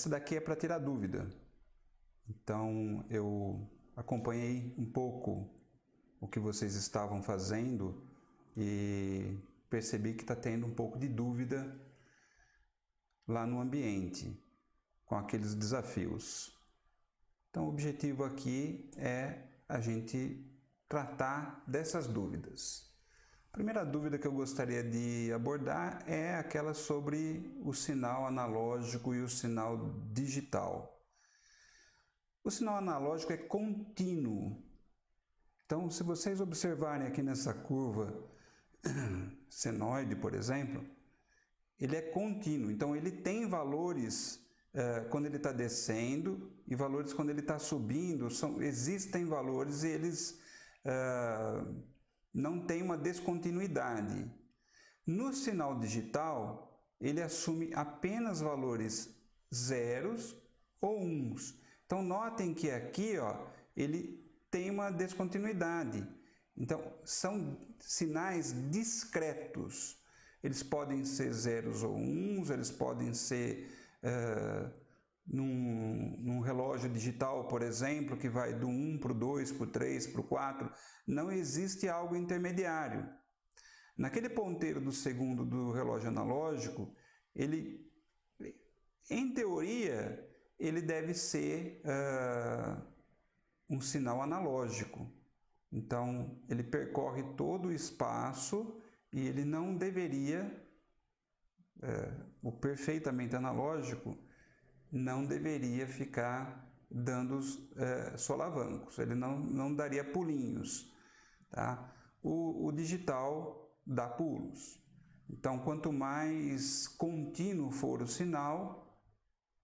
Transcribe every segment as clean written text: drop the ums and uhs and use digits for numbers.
Essa daqui é para tirar dúvida. Então eu acompanhei um pouco o que vocês estavam fazendo e percebi que está tendo um pouco de dúvida lá no ambiente com aqueles desafios. Então o objetivo aqui é a gente tratar dessas dúvidas. A primeira dúvida que eu gostaria de abordar é aquela sobre o sinal analógico e o sinal digital. O sinal analógico é contínuo. Então, se vocês observarem aqui nessa curva senoide, por exemplo, ele é contínuo. Então, ele tem valores quando ele está descendo e valores quando ele está subindo. Existem valores e eles não têm uma descontinuidade. No sinal digital, ele assume apenas valores zeros ou uns. Então, notem que aqui ele tem uma descontinuidade. Então, são sinais discretos. Eles podem ser zeros ou uns, eles podem ser num relógio digital, por exemplo, que vai do 1 para o 2, para o 3, para o 4. Não existe algo intermediário. Naquele ponteiro do segundo do relógio analógico, ele, em teoria, ele deve ser um sinal analógico. Então, ele percorre todo o espaço e ele não deveria, o perfeitamente analógico, não deveria ficar dando solavancos, ele não daria pulinhos. Tá? O digital dá pulos. Então, quanto mais contínuo for o sinal,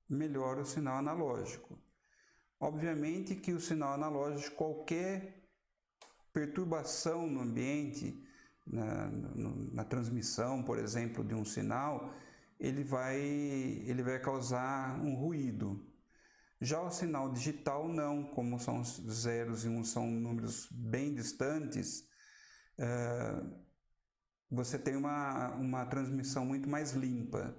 melhor o sinal analógico. Obviamente que o sinal analógico, qualquer perturbação no ambiente, na transmissão, por exemplo, de um sinal, ele vai causar um ruído. Já o sinal digital não, como são zeros e uns são números bem distantes, você tem uma transmissão muito mais limpa.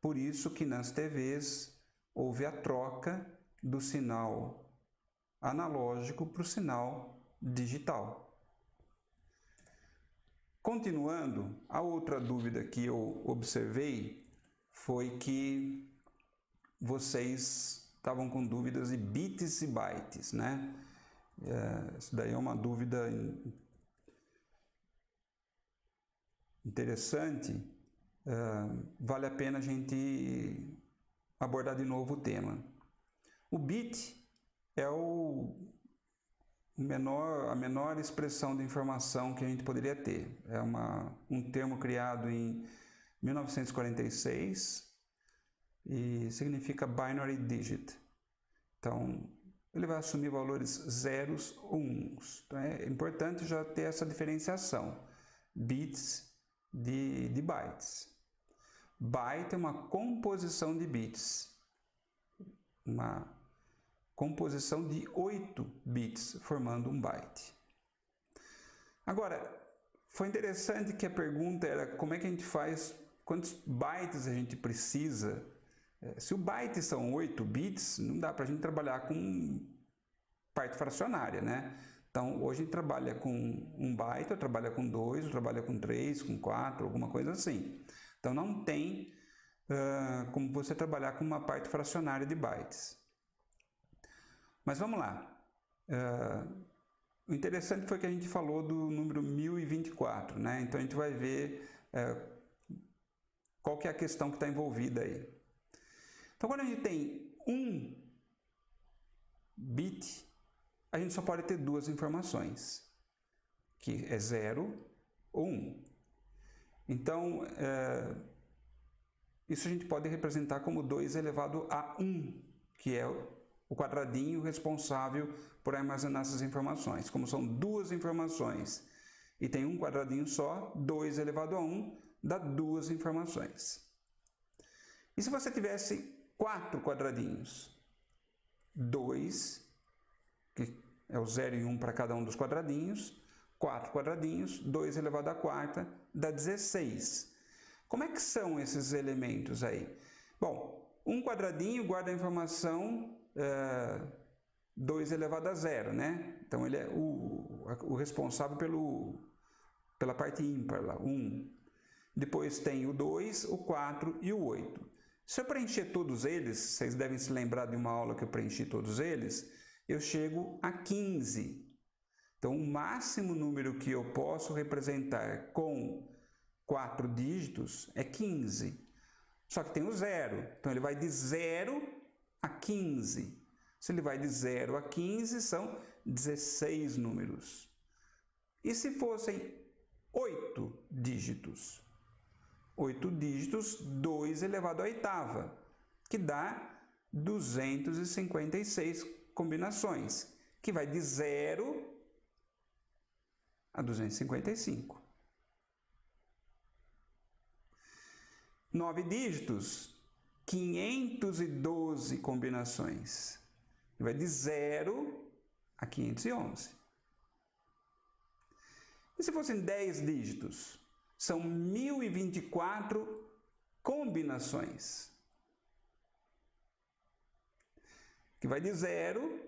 Por isso que nas TVs houve a troca do sinal analógico para o sinal digital. Continuando, a outra dúvida que eu observei foi que vocês estavam com dúvidas de bits e bytes, né? Isso daí é uma dúvida interessante. Vale a pena a gente abordar de novo o tema. O bit é a menor expressão de informação que a gente poderia ter. É um termo criado em 1946 e significa binary digit. Então, ele vai assumir valores zeros ou uns. Então, é importante já ter essa diferenciação. Bits de bytes. Byte é uma composição de bits, uma composição de 8 bits formando um byte. Agora, foi interessante que a pergunta era como é que a gente faz, quantos bytes a gente precisa. Se o byte são 8 bits, não dá para a gente trabalhar com parte fracionária, né? Então, hoje a gente trabalha com 1 byte, ou trabalha com 2, ou trabalha com 3, com 4, alguma coisa assim. Então, não tem como você trabalhar com uma parte fracionária de bytes. Mas vamos lá. O interessante foi que a gente falou do número 1024, né? Então, a gente vai ver qual que é a questão que está envolvida aí. Então, quando a gente tem 1 bit, a gente só pode ter 2 informações, que é 0 ou 1. Então, isso a gente pode representar como 2 elevado a 1, que é o quadradinho responsável por armazenar essas informações. Como são 2 informações e tem um quadradinho só, 2 elevado a 1 dá 2 informações. E se você tivesse 4 quadradinhos? 2, que é o 0 e 1 para cada um dos quadradinhos, 4 quadradinhos, 2 elevado a 4 dá 16. Como é que são esses elementos aí? Bom, Um quadradinho guarda a informação 2 elevado a 0, né? Então ele é o responsável pela parte ímpar lá, 1. Depois tem o 2, o 4 e o 8. Se eu preencher todos eles, vocês devem se lembrar de uma aula que eu preenchi todos eles, eu chego a 15. Então, o máximo número que eu posso representar com 4 dígitos é 15. Só que tem o 0, então ele vai de 0 a 15. Se ele vai de 0 a 15, são 16 números. E se fossem 8 dígitos? 8 dígitos, 2 elevado à oitava, que dá 256 combinações, que vai de 0 a 255. 9 dígitos, 512 combinações, que vai de 0 a 511. E se fossem 10 dígitos? São 1024 combinações, que vai de 0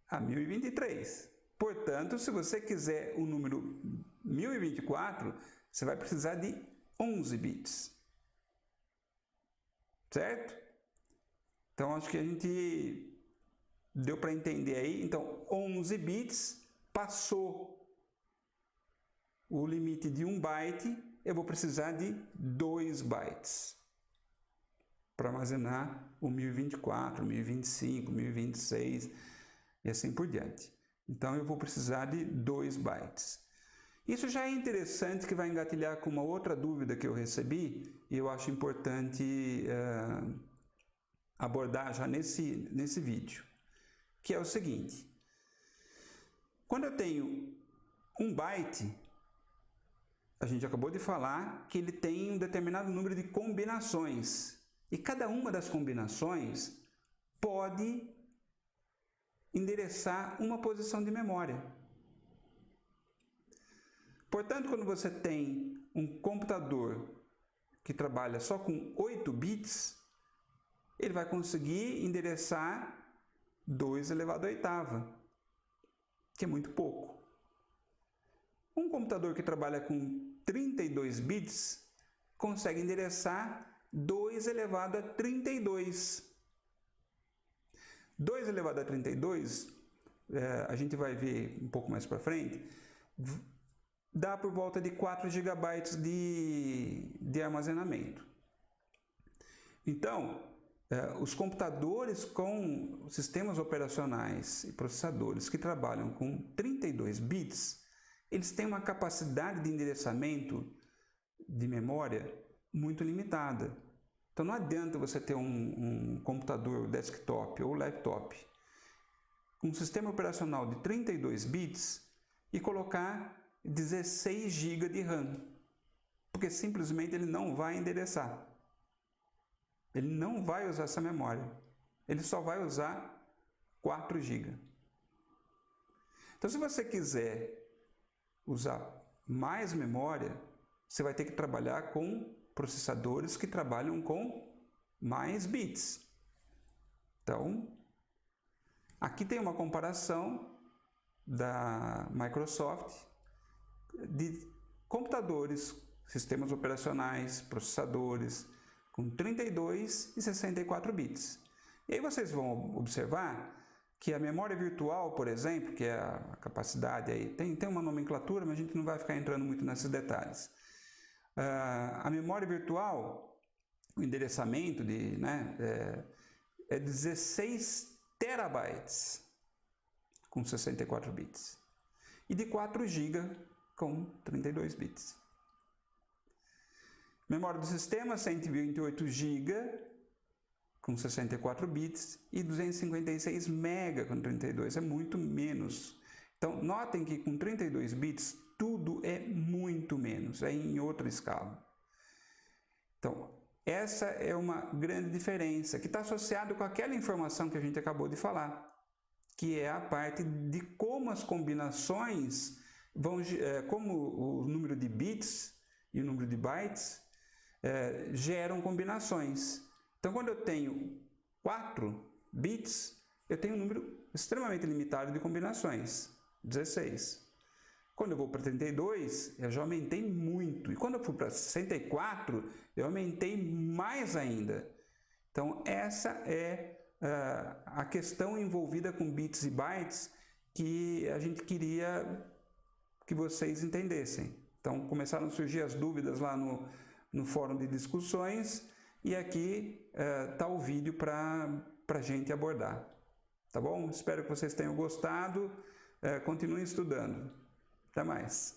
a 1023. Portanto, se você quiser o número 1024, você vai precisar de 11 bits. Certo? Então, acho que a gente deu para entender aí. Então, 11 bits, passou o limite de 1 byte, eu vou precisar de 2 bytes para armazenar o 1024, 1025, 1026 e assim por diante. Então, eu vou precisar de 2 bytes. Isso já é interessante, que vai engatilhar com uma outra dúvida que eu recebi e eu acho importante abordar já nesse vídeo, que é o seguinte: quando eu tenho 1 byte, a gente acabou de falar que ele tem um determinado número de combinações e cada uma das combinações pode endereçar uma posição de memória. Portanto, quando você tem um computador que trabalha só com 8 bits, ele vai conseguir endereçar 2 elevado à oitava, que é muito pouco. Um computador que trabalha com 32 bits consegue endereçar 2 elevado a 32. 2 elevado a 32, a gente vai ver um pouco mais para frente, dá por volta de 4 GB de armazenamento. Então, os computadores com sistemas operacionais e processadores que trabalham com 32 bits, eles têm uma capacidade de endereçamento de memória muito limitada. Então, não adianta você ter um computador desktop ou laptop com um sistema operacional de 32 bits e colocar 16 GB de RAM, porque simplesmente ele não vai endereçar. Ele não vai usar essa memória. Ele só vai usar 4 GB. Então, se você quiser usar mais memória, você vai ter que trabalhar com processadores que trabalham com mais bits. Então, aqui tem uma comparação da Microsoft de computadores, sistemas operacionais, processadores com 32 e 64 bits. E aí vocês vão observar que a memória virtual, por exemplo, que é a capacidade aí, tem uma nomenclatura, mas a gente não vai ficar entrando muito nesses detalhes. A memória virtual, o endereçamento é 16 terabytes com 64 bits e de 4 GB com 32 bits. Memória do sistema, 128 GB com 64 bits e 256 MB com 32, é muito menos. Então, notem que com 32 bits tudo é muito menos, é em outra escala. Então, essa é uma grande diferença que está associada com aquela informação que a gente acabou de falar, que é a parte de como as combinações como o número de bits e o número de bytes geram combinações. Então, quando eu tenho 4 bits, eu tenho um número extremamente limitado de combinações, 16. Quando eu vou para 32, eu já aumentei muito. E quando eu fui para 64, eu aumentei mais ainda. Então, essa é a questão envolvida com bits e bytes que a gente queria que vocês entendessem. Então, começaram a surgir as dúvidas lá no fórum de discussões e aqui está o vídeo para a gente abordar. Tá bom? Espero que vocês tenham gostado. Continuem estudando. Até mais.